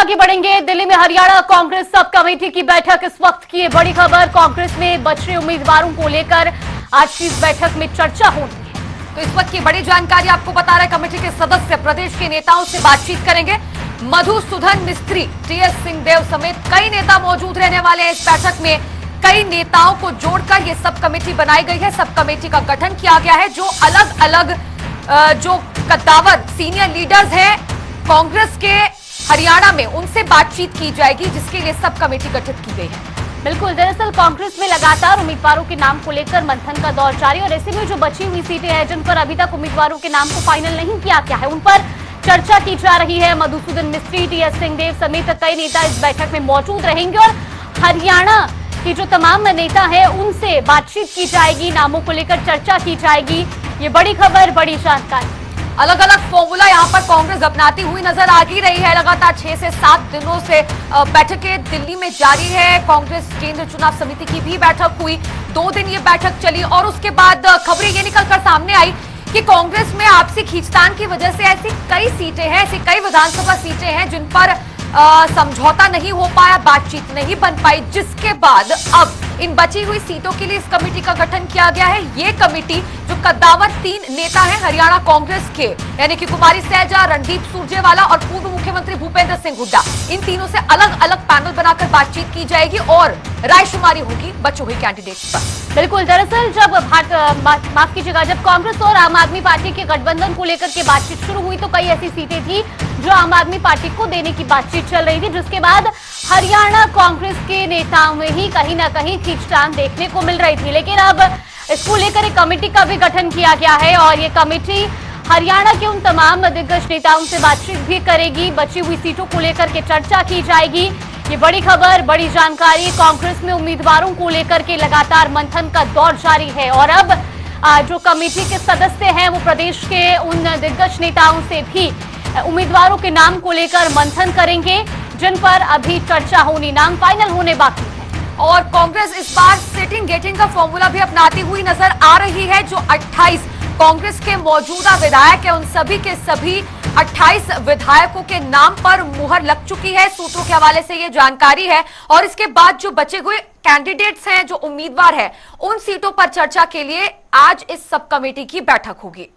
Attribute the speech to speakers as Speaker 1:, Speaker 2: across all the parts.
Speaker 1: आगे बढ़ेंगे। दिल्ली में हरियाणा कांग्रेस सब कमेटी की बैठक इस वक्त की बड़ी खबर। कांग्रेस में बचे उम्मीदवारों को लेकर आज की इस बैठक में चर्चा होनी है।
Speaker 2: तो इस वक्त की बड़ी जानकारी आपको बता रहे कमेटी के सदस्य प्रदेश के नेताओं से बातचीत करेंगे। मधुसूदन मिस्त्री, टीएस सिंहदेव समेत कई नेता मौजूद रहने वाले हैं इस बैठक में। कई नेताओं को जोड़कर ये सब कमेटी बनाई गई है। सब कमेटी का गठन किया गया है। जो अलग अलग जो कद्दावर सीनियर लीडर्स हैं कांग्रेस के हरियाणा में, उनसे बातचीत की जाएगी, जिसके लिए सब कमेटी गठित की गई है।
Speaker 1: बिल्कुल, दरअसल कांग्रेस में लगातार उम्मीदवारों के नाम को लेकर मंथन का दौर जारी, और ऐसे में जो बची हुई सीटें हैं जिन पर अभी तक उम्मीदवारों के नाम को फाइनल नहीं किया गया है, उन पर चर्चा की जा रही है। मधुसूदन मिस्त्री, टीएस सिंहदेव समेत कई नेता इस बैठक में मौजूद रहेंगे और हरियाणा के जो तमाम नेता हैं उनसे बातचीत की जाएगी, नामों को लेकर चर्चा की जाएगी। ये बड़ी खबर, बड़ी जानकारी।
Speaker 2: अलग अलग फॉर्मूला यहाँ पर कांग्रेस अपनाती हुई नजर आ ही रही है। लगातार 6 से 7 दिनों से बैठकें दिल्ली में जारी है। कांग्रेस केंद्रीय चुनाव समिति की भी बैठक हुई, 2 दिन ये बैठक चली और उसके बाद खबरें ये निकलकर सामने आई कि कांग्रेस में आपसी खींचतान की वजह से ऐसी कई सीटें हैं, ऐसी कई विधानसभा सीटें हैं जिन पर समझौता नहीं हो पाया, बातचीत नहीं बन पाई, जिसके बाद अब इन बची हुई सीटों के लिए इस कमेटी का गठन किया गया है। ये कमेटी जो कद्दावर 3 नेता हैं हरियाणा कांग्रेस के, यानी कि कुमारी सैलजा, रणदीप सुरजेवाला और पूर्व मुख्यमंत्री भूपेंद्र सिंह हुड्डा, इन तीनों से अलग अलग पैनल बनाकर बातचीत की जाएगी और रायशुमारी होगी बचे हुए कैंडिडेट्स पर।
Speaker 1: बिल्कुल, दरअसल जब माफ कीजिएगा, जब कांग्रेस और आम आदमी पार्टी के गठबंधन को लेकर के बातचीत शुरू हुई तो कई ऐसी सीटें थी जो आम आदमी पार्टी को देने की बातचीत चल रही थी, जिसके बाद हरियाणा कांग्रेस के नेताओं में ही कहीं ना कहीं खींचतान देखने को मिल रही थी। लेकिन अब इसको लेकर एक कमेटी का भी गठन किया गया है और ये कमेटी हरियाणा के उन तमाम दिग्गज नेताओं से बातचीत भी करेगी। बची हुई सीटों को लेकर के चर्चा की जाएगी। ये बड़ी खबर, बड़ी जानकारी। कांग्रेस में उम्मीदवारों को लेकर के लगातार मंथन का दौर जारी है और अब जो कमेटी के सदस्य हैं वो प्रदेश के उन दिग्गज नेताओं से भी उम्मीदवारों के नाम को लेकर मंथन करेंगे, जिन पर अभी चर्चा होनी, नाम फाइनल होने बाकी है।
Speaker 2: और कांग्रेस इस बार सिटिंग गेटिंग का फॉर्मूला भी अपनाती हुई नजर आ रही है। जो 28 कांग्रेस के मौजूदा विधायक है, उन सभी के सभी 28 विधायकों के नाम पर मुहर लग चुकी है। सूत्रों के हवाले से ये जानकारी है और इसके बाद जो बचे हुए कैंडिडेट्स हैं, जो उम्मीदवार हैं, उन सीटों पर चर्चा के लिए आज इस सब कमेटी की बैठक होगी।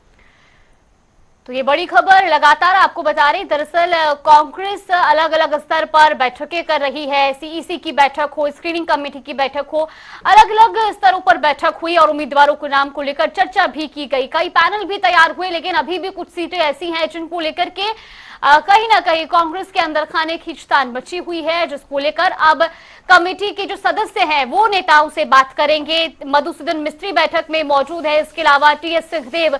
Speaker 1: तो ये बड़ी खबर लगातार आपको बता रही। दरअसल कांग्रेस अलग अलग स्तर पर बैठकें कर रही है। सीईसी की बैठक हो, स्क्रीनिंग कमेटी की बैठक हो, अलग अलग स्तरों पर बैठक हुई और उम्मीदवारों के नाम को लेकर चर्चा भी की गई। कई पैनल भी तैयार हुए, लेकिन अभी भी कुछ सीटें ऐसी हैं जिनको लेकर के कहीं ना कहीं कांग्रेस के अंदर खाने खींचतान बची हुई है, जिसको लेकर अब कमेटी के जो सदस्य हैं वो नेताओं से बात करेंगे। मधुसूदन मिस्त्री बैठक में मौजूद है, इसके अलावा टीएस सिंहदेव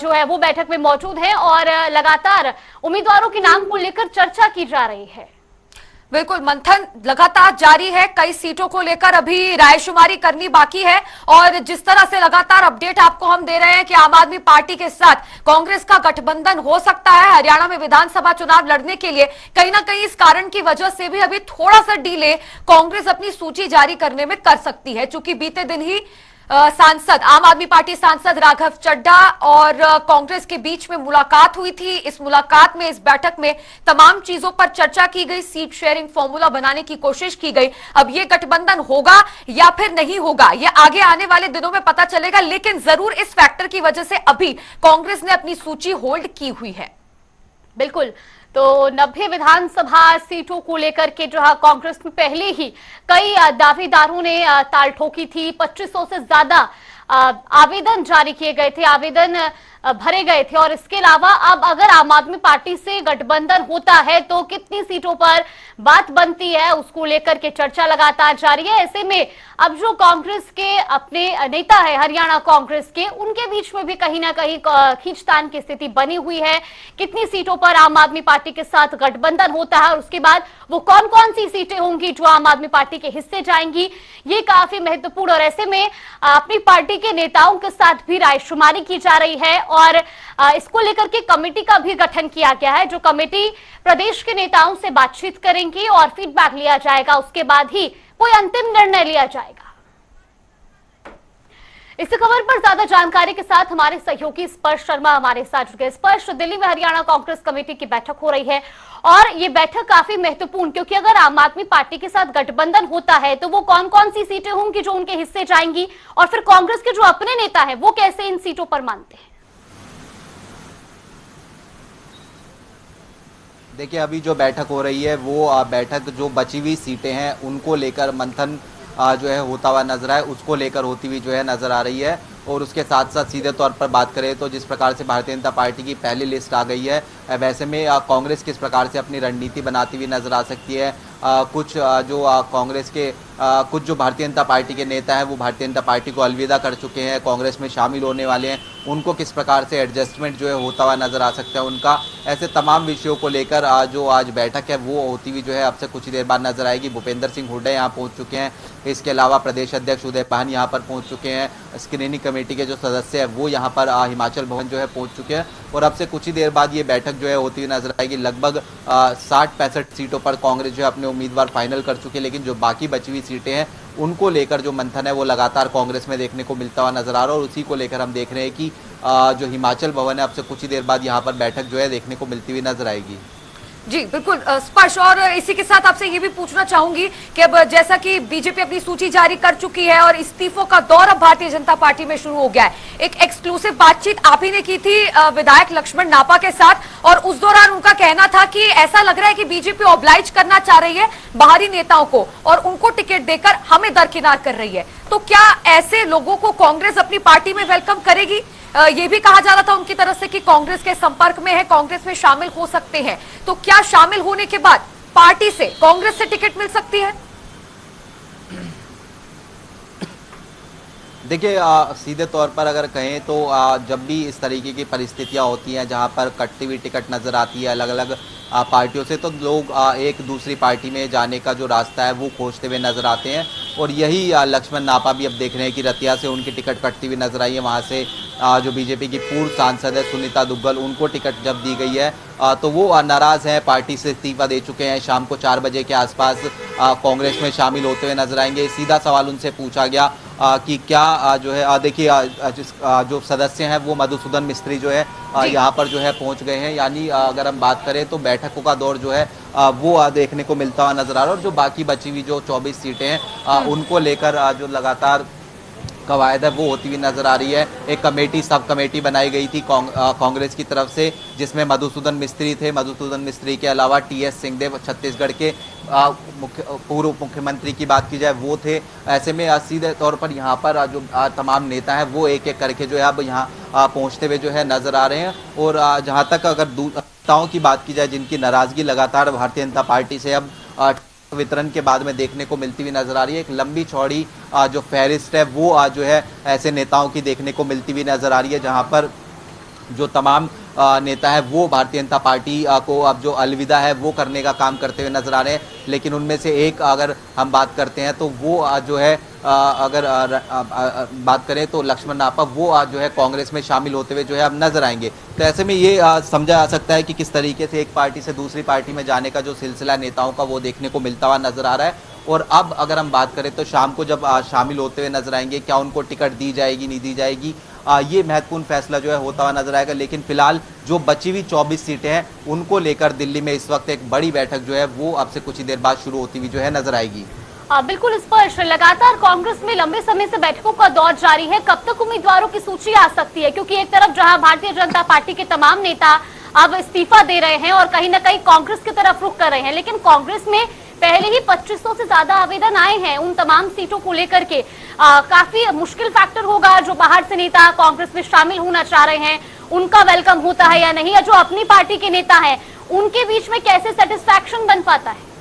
Speaker 1: जो है वो बैठक में मौजूद है और लगातार उम्मीदवारों के नाम को लेकर चर्चा की जा रही है।
Speaker 2: बिल्कुल, मंथन लगातार जारी है। कई सीटों को लेकर अभी रायशुमारी करनी बाकी है और जिस तरह से लगातार अपडेट आपको हम दे रहे हैं कि आम आदमी पार्टी के साथ कांग्रेस का गठबंधन हो सकता है हरियाणा में विधानसभा चुनाव लड़ने के लिए, कहीं ना कहीं इस कारण की वजह से भी अभी थोड़ा सा डिले कांग्रेस अपनी सूची जारी करने में कर सकती है। चूंकि बीते दिन ही सांसद, आम आदमी पार्टी सांसद राघव चड्ढा और कांग्रेस के बीच में मुलाकात हुई थी। इस मुलाकात में, इस बैठक में तमाम चीजों पर चर्चा की गई, सीट शेयरिंग फॉर्मूला बनाने की कोशिश की गई। अब ये गठबंधन होगा या फिर नहीं होगा, ये आगे आने वाले दिनों में पता चलेगा, लेकिन जरूर इस फैक्टर की वजह से अभी कांग्रेस ने अपनी सूची होल्ड की हुई है।
Speaker 1: बिल्कुल, तो 90 विधानसभा सीटों को लेकर के जो है कांग्रेस में पहले ही कई दावेदारों ने ताल ठोकी थी। 2500 से ज्यादा आवेदन जारी किए गए थे, आवेदन भरे गए थे और इसके अलावा अब अगर आम आदमी पार्टी से गठबंधन होता है तो कितनी सीटों पर बात बनती है, उसको लेकर के चर्चा लगातार जारी है। ऐसे में अब जो कांग्रेस के अपने नेता है हरियाणा कांग्रेस के, उनके बीच में भी कहीं ना कहीं खींचतान की स्थिति बनी हुई है। कितनी सीटों पर आम आदमी पार्टी के साथ गठबंधन होता है और उसके बाद वो कौन कौन सी सीटें होंगी जो आम आदमी पार्टी के हिस्से जाएंगी, ये काफी महत्वपूर्ण। और ऐसे में अपनी पार्टी के नेताओं के साथ भी रायशुमारी की जा रही है और इसको लेकर के कमेटी का भी गठन किया गया है, जो कमेटी प्रदेश के नेताओं से बातचीत करेंगी और फीडबैक लिया जाएगा। उसके बाद ही कोई अंतिम निर्णय लिया जाएगा। इस खबर पर ज्यादा जानकारी के साथ हमारे सहयोगी स्पर्श शर्मा हमारे साथ जुड़ गए। स्पर्श, दिल्ली में हरियाणा कांग्रेस कमेटी की बैठक हो रही है और ये बैठक काफी महत्वपूर्ण, क्योंकि अगर आम आदमी पार्टी के साथ गठबंधन होता है तो वो कौन कौन सी सीटें होंगी जो उनके हिस्से जाएंगी, और फिर कांग्रेस के जो अपने नेता है वो कैसे इन सीटों पर मानते हैं।
Speaker 3: देखिए, अभी जो बैठक हो रही है वो बैठक जो बची हुई सीटें हैं उनको लेकर मंथन जो है होता हुआ नजर आए, उसको लेकर होती हुई जो है नजर आ रही है। और उसके साथ साथ सीधे तौर पर बात करें तो जिस प्रकार से भारतीय जनता पार्टी की पहली लिस्ट आ गई है, वैसे में कांग्रेस किस प्रकार से अपनी रणनीति बनाती हुई नजर आ सकती है। कुछ जो कांग्रेस के कुछ जो भारतीय जनता पार्टी के नेता हैं वो भारतीय जनता पार्टी को अलविदा कर चुके हैं, कांग्रेस में शामिल होने वाले हैं, उनको किस प्रकार से एडजस्टमेंट जो है होता हुआ नजर आ सकता है उनका। ऐसे तमाम विषयों को लेकर जो आज बैठक है वो होती हुई जो है अब से कुछ ही देर बाद नजर आएगी। भूपेंद्र सिंह हुड्डा यहाँ पहुँच चुके हैं, इसके अलावा प्रदेश अध्यक्ष उदय पान यहाँ पर पहुँच चुके हैं, स्क्रीनिंग कमेटी के जो सदस्य हैं वो यहाँ पर हिमाचल भवन जो है पहुँच चुके हैं। और अब से कुछ ही देर बाद ये बैठक जो है होती हुई नजर आएगी। लगभग 60-65 सीटों पर कांग्रेस जो है अपने उम्मीदवार फाइनल कर चुके हैं, लेकिन जो बाकी बची हुई सीटें हैं उनको लेकर जो मंथन है वो लगातार कांग्रेस में देखने को मिलता हुआ नजर आ रहा है। और उसी को लेकर हम देख रहे हैं कि जो हिमाचल भवन है अब से कुछ ही देर बाद यहाँ पर बैठक जो है देखने को मिलती हुई नजर आएगी।
Speaker 2: जी बिल्कुल स्पर्श, और इसी के साथ आपसे ये भी पूछना चाहूंगी कि अब जैसा कि बीजेपी अपनी सूची जारी कर चुकी है और इस्तीफों का दौर अब भारतीय जनता पार्टी में शुरू हो गया है। एक एक्सक्लूसिव बातचीत आप ही ने की थी विधायक लक्ष्मण नापा के साथ, और उस दौरान उनका कहना था कि ऐसा लग रहा है कि बीजेपी ऑब्लाइज करना चाह रही है बाहरी नेताओं को और उनको टिकट देकर हमें दरकिनार कर रही है। तो क्या ऐसे लोगों को कांग्रेस अपनी पार्टी में वेलकम करेगी? ये भी कहा जा रहा था उनकी तरफ से कि कांग्रेस के संपर्क में है, कांग्रेस में शामिल हो सकते हैं। तो क्या शामिल होने के बाद पार्टी से, कांग्रेस से टिकट मिल सकती है?
Speaker 3: देखिए, सीधे तौर पर अगर कहें तो जब भी इस तरीके की परिस्थितियां होती हैं जहां पर कटती हुई टिकट नज़र आती है अलग अलग पार्टियों से, तो लोग एक दूसरी पार्टी में जाने का जो रास्ता है वो खोजते हुए नज़र आते हैं। और यही लक्ष्मण नापा भी अब देख रहे हैं कि रतिया से उनकी टिकट कटती हुई नजर आई है। वहाँ से जो बीजेपी की पूर्व सांसद है सुनीता दुग्गल, उनको टिकट जब दी गई है तो वो नाराज़ हैं, पार्टी से इस्तीफा दे चुके हैं। शाम को 4 बजे के आसपास कांग्रेस में शामिल होते हुए नजर आएंगे। सीधा सवाल उनसे पूछा गया कि क्या जो है देखिए जो सदस्य हैं वो मधुसूदन मिस्त्री जो है यहाँ पर जो है पहुँच गए हैं। यानी अगर हम बात करें तो बैठकों का दौर जो है वो देखने को मिलता हुआ नजर आ रहा है। और जो बाकी बची हुई जो 24 सीटें हैं उनको लेकर जो लगातार कवायद है वो होती हुई नजर आ रही है। एक कमेटी, सब कमेटी बनाई गई थी कांग्रेस की तरफ से, जिसमें मधुसूदन मिस्त्री थे। मधुसूदन मिस्त्री के अलावा टी.एस. सिंहदेव छत्तीसगढ़ के पूर्व मुख्यमंत्री की बात की जाए वो थे। ऐसे में सीधे तौर पर यहाँ पर जो तमाम नेता हैं वो एक एक करके जो है अब यहाँ पहुँचते हुए जो है नजर आ रहे हैं। और जहाँ तक अगर नेताओं की बात की जाए जिनकी नाराजगी लगातार भारतीय जनता पार्टी से अब वितरण के बाद में देखने को मिलती हुई नजर आ रही है, एक लंबी चौड़ी जो फहरिस्त है वो जो है ऐसे नेताओं की देखने को मिलती हुई नजर आ रही है, जहां पर जो तमाम नेता है वो भारतीय जनता पार्टी को अब जो अलविदा है वो करने का काम करते हुए नजर आ रहे हैं। लेकिन उनमें से एक अगर हम बात करते हैं तो वो जो है अगर बात करें तो लक्ष्मण नापा, वो जो है कांग्रेस में शामिल होते हुए जो है अब नजर आएंगे। तो ऐसे में ये समझा जा सकता है कि किस तरीके से एक पार्टी से दूसरी पार्टी में जाने का जो सिलसिला नेताओं का वो देखने को मिलता हुआ नजर आ रहा है। और अब अगर हम बात करें तो शाम को जब शामिल होते हुए नजर आएंगे, क्या उनको टिकट दी जाएगी नहीं दी जाएगी, ये महत्वपूर्ण फैसला जो है होता हुआ नजर आएगा। लेकिन फिलहाल जो बची हुई 24 सीटें हैं उनको लेकर दिल्ली में इस वक्त एक बड़ी बैठक जो है वो अब से कुछ ही देर बाद शुरू होती हुई जो है नजर आएगी।
Speaker 1: बिल्कुल स्पर्श, लगातार कांग्रेस में लंबे समय से बैठकों का दौर जारी है। कब तक उम्मीदवारों की सूची आ सकती है? क्योंकि एक तरफ जहां भारतीय जनता पार्टी के तमाम नेता अब इस्तीफा दे रहे हैं और कहीं ना कहीं कांग्रेस की तरफ रुख कर रहे हैं, लेकिन कांग्रेस में पहले ही 2500 से ज्यादा आवेदन आए हैं उन तमाम सीटों को लेकर के। काफी मुश्किल फैक्टर होगा जो बाहर से नेता कांग्रेस में शामिल होना चाह रहे हैं, उनका वेलकम होता है या नहीं, या जो अपनी पार्टी के नेता हैं उनके बीच में कैसे सेटिस्फैक्शन बन पाता है?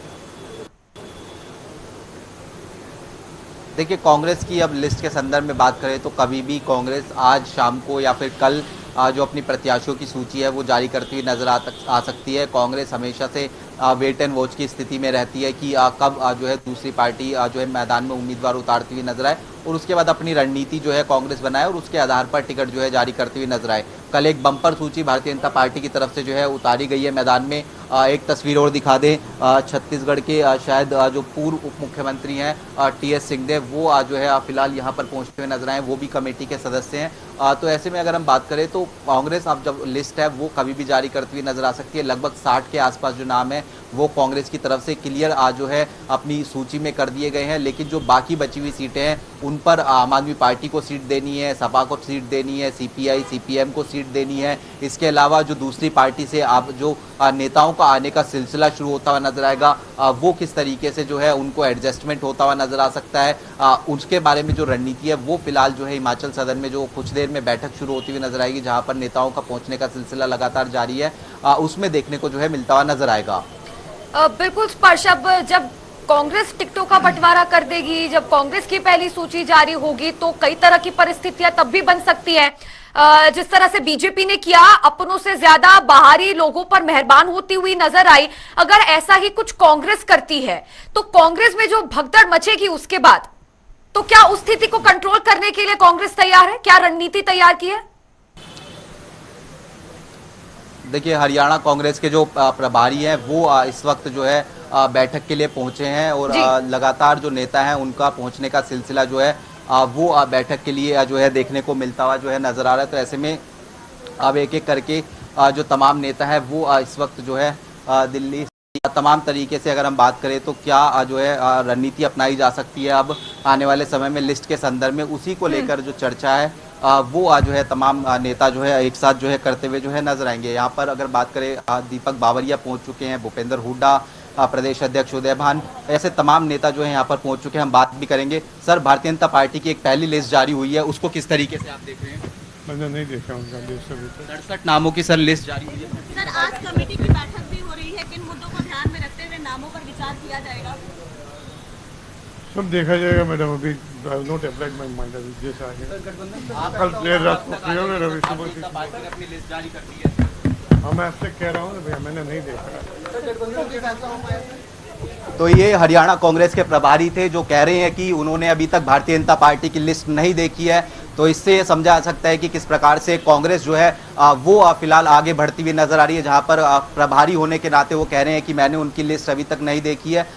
Speaker 3: देखिए, कांग्रेस की अब लिस्ट के संदर्भ में बात करें तो कभी भी कांग्रेस आज शाम को या फिर कल जो अपनी प्रत्याशियों की सूची है वो जारी करती हुई नजर आ सकती है। कांग्रेस हमेशा से वेट एंड वॉच की स्थिति में रहती है कि कब जो है दूसरी पार्टी जो है मैदान में उम्मीदवार उतारती हुई नजर आए और उसके बाद अपनी रणनीति जो है कांग्रेस बनाए और उसके आधार पर टिकट जो है जारी करती हुई नजर आए। कल एक बम्पर सूची भारतीय जनता पार्टी की तरफ से जो है उतारी गई है मैदान में। एक तस्वीर और दिखा दें, छत्तीसगढ़ के शायद जो पूर्व उप मुख्यमंत्री हैं टीएस सिंहदेव, वो जो है फिलहाल यहाँ पर पहुंचते हुए नजर आए, वो भी कमेटी के सदस्य हैं। तो ऐसे में अगर हम बात करें तो कांग्रेस अब जब लिस्ट है वो कभी भी जारी करती हुई नजर आ सकती है। लगभग 60 के आसपास जो नाम है वो कांग्रेस की तरफ से क्लियर जो है अपनी सूची में कर दिए गए हैं, लेकिन जो बाकी बची हुई सीटें हैं उन पर आम आदमी पार्टी को सीट देनी है, सपा को सीट देनी है, सीपीआई सीपीएम को सीट देनी है। इसके अलावा जो दूसरी पार्टी से आप जो नेताओं का आने का सिलसिला शुरू होता हुआ नजर आएगा, वो किस तरीके से जो है उनको एडजस्टमेंट होता हुआ नजर आ सकता है, उसके बारे में जो रणनीति है वो फिलहाल जो है हिमाचल सदन में जो कुछ देर में बैठक शुरू होती हुई नजर आएगी, जहां पर नेताओं का पहुंचने का सिलसिला लगातार जारी है, उसमें देखने को जो है मिलता हुआ नजर आएगा।
Speaker 2: बिल्कुल स्पर्श, अब जब कांग्रेस टिकटों का बंटवारा कर देगी, जब कांग्रेस की पहली सूची जारी होगी तो कई तरह की परिस्थितियां तब भी बन सकती है। जिस तरह से बीजेपी ने किया, अपनों से ज्यादा बाहरी लोगों पर मेहरबान होती हुई नजर आई, अगर ऐसा ही कुछ कांग्रेस करती है तो कांग्रेस में जो भगदड़ मचेगी उसके बाद, तो क्या उस स्थिति को कंट्रोल करने के लिए कांग्रेस तैयार है? क्या रणनीति तैयार की है?
Speaker 3: देखिए, हरियाणा कांग्रेस के जो प्रभारी हैं वो इस वक्त जो है बैठक के लिए पहुंचे हैं और लगातार जो नेता हैं उनका पहुंचने का सिलसिला जो है वो बैठक के लिए जो है देखने को मिलता हुआ जो है नजर आ रहा है। तो ऐसे में अब एक एक करके जो तमाम नेता है वो इस वक्त जो है दिल्ली तमाम तरीके से अगर हम बात करें तो क्या जो है रणनीति अपनाई जा सकती है अब आने वाले समय में लिस्ट के संदर्भ में, उसी को लेकर जो चर्चा है वो जो है तमाम नेता जो है एक साथ जो है करते हुए जो है नजर आएंगे। यहाँ पर अगर बात करें दीपक बावरिया पहुंच चुके हैं, भूपेंद्र हुड्डा, प्रदेश अध्यक्ष उदय भान, ऐसे तमाम नेता जो है यहाँ पर पहुंच चुके हैं। हम बात भी करेंगे। सर, भारतीय जनता पार्टी की एक पहली लिस्ट जारी हुई है, उसको किस तरीके से आप देख रहे हैं?
Speaker 4: मैंने नहीं देखा उनका लिस्ट अभी तक।
Speaker 3: 67 नामों की सर लिस्ट जारी हुई है।
Speaker 5: सर, आज कमेटी की बैठक भी हो रही है, किन मुद्दों को ध्यान में रखते हुए नामों पर विचार किया जाएगा?
Speaker 4: सब देखा जाएगा मैडम, अभी नोट अप्लाइड माय माइंड अभी जैसा आगे कल देर रात को फ्री होंगे, रवि सुबह से
Speaker 3: पार्टी ने अपनी लिस्ट जारी कर दी है।
Speaker 4: हाँ, मैं आपसे कह रहा हूँ भैया, मैंने नहीं देखा।
Speaker 3: तो ये हरियाणा कांग्रेस के प्रभारी थे जो कह रहे हैं कि उन्होंने अभी तक भारतीय जनता पार्टी की लिस्ट नहीं देखी है। तो इससे ये समझा जा सकता है कि किस प्रकार से कांग्रेस जो है वो फिलहाल आगे बढ़ती हुई नजर आ रही है, जहां पर प्रभारी होने के नाते वो कह रहे हैं कि मैंने उनकी लिस्ट अभी तक नहीं देखी है।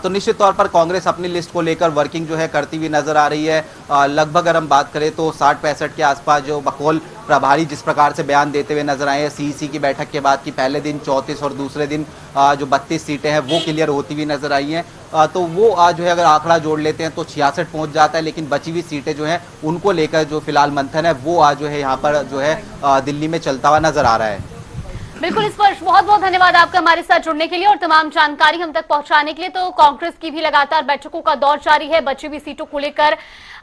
Speaker 3: तो निश्चित तौर पर कांग्रेस अपनी लिस्ट को लेकर वर्किंग जो है करती हुई नजर आ रही है। लगभग अगर हम बात करें तो 60-65 के आसपास जो बकौल प्रभारी जिस प्रकार से बयान देते हुए नजर आए हैं सीईसी की बैठक के बाद, कि पहले दिन 34 और दूसरे दिन जो 32 सीटें हैं वो क्लियर होती हुई नजर आई हैं। तो वो जो है अगर आंकड़ा जोड़ लेते हैं तो 66 पहुंच जाता है, लेकिन बची हुई सीटें जो हैं उनको लेकर जो फिलहाल मंथन है वो जो है यहाँ पर जो है दिल्ली में चलता हुआ नजर आ रहा है।
Speaker 1: बिल्कुल स्पर्श, बहुत बहुत धन्यवाद आपका हमारे साथ जुड़ने के लिए और तमाम जानकारी हम तक पहुंचाने के लिए। तो कांग्रेस की भी लगातार बैठकों का दौर जारी है, बची हुई सीटों को लेकर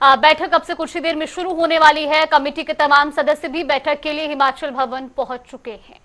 Speaker 1: बैठक अब से कुछ ही देर में शुरू होने वाली है। कमेटी के तमाम सदस्य भी बैठक के लिए हिमाचल भवन पहुंच चुके हैं।